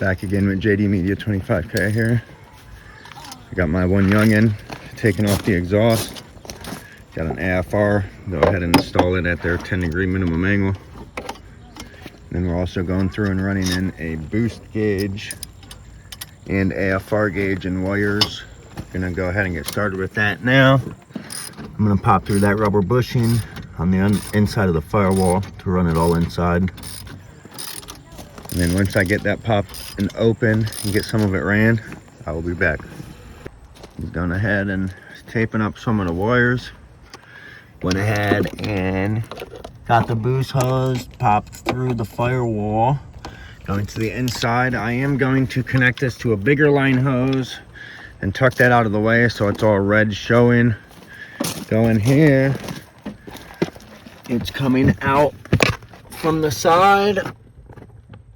Back again with JD Media 25K here. I got my one youngin taking off the exhaust. Got an AFR. Go ahead and install it at their 10-degree minimum angle. Then we're also going through and running in a boost gauge and AFR gauge and wires. Gonna go ahead and get started with that now. I'm gonna pop through that rubber bushing on the inside of the firewall to run it all inside. And then once I get that popped and open and get some of it ran, I will be back. I'm going ahead and taping up some of the wires. Went ahead and got the boost hose popped through the firewall. Going to the inside, I am going to connect this to a bigger line hose and tuck that out of the way so it's all red showing. Going here, it's coming out from the side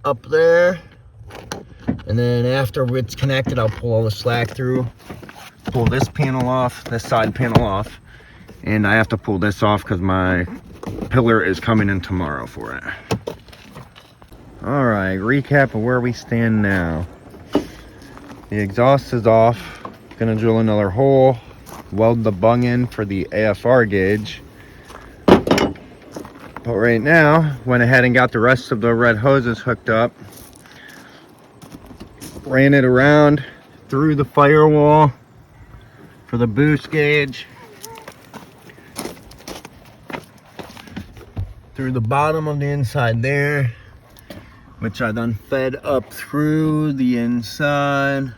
up there, and then after it's connected, I'll pull all the slack through, pull this panel off, this side panel off, and I have to pull this off because my pillar is coming in tomorrow for it. All right, recap of where we stand now. The exhaust is off. Gonna drill another hole, weld the bung in for the AFR gauge. But right now, went ahead and got the rest of the red hoses hooked up. Ran it around through the firewall for the boost gauge. Through the bottom of the inside there, which I then fed up through the inside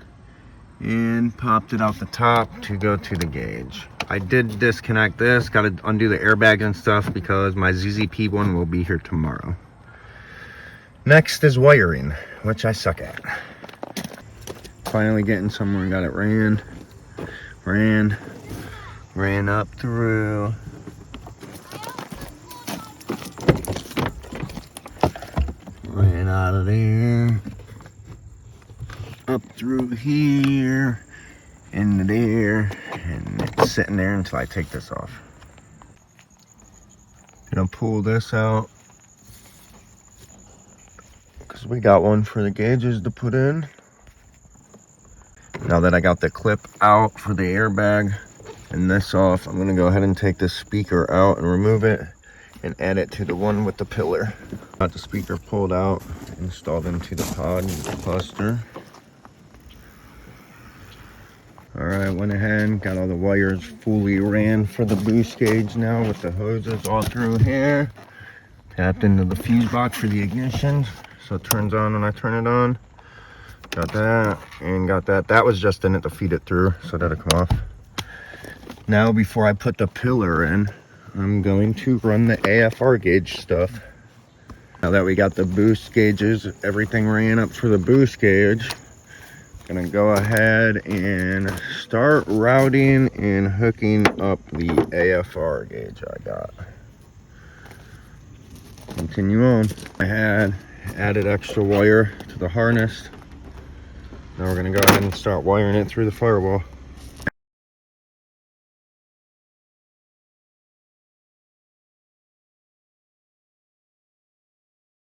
and popped it out the top to go to the gauge. I did disconnect this, got to undo the airbags and stuff because my ZZP one will be here tomorrow. Next is wiring, which I suck at. Finally getting somewhere, got it ran up through. Ran out of there, up through here, into there, and it's sitting there until I take this off. Gonna pull this out because we got one for the gauges to put in. Now that I got the clip out for the airbag and this off, I'm gonna go ahead and take this speaker out and remove it and add it to the one with the pillar. Got the speaker pulled out, installed into the pod cluster. All right, went ahead, got all the wires fully ran for the boost gauge now with the hoses all through here. Tapped into the fuse box for the ignition, so it turns on when I turn it on. Got that and got that. That was just in it to feed it through, so that'll come off. Now, before I put the pillar in, I'm going to run the AFR gauge stuff. Now that we got the boost gauges, everything ran up for the boost gauge, gonna go ahead and start routing and hooking up the AFR gauge I got. Continue on. I had added extra wire to the harness. Now we're gonna go ahead and start wiring it through the firewall.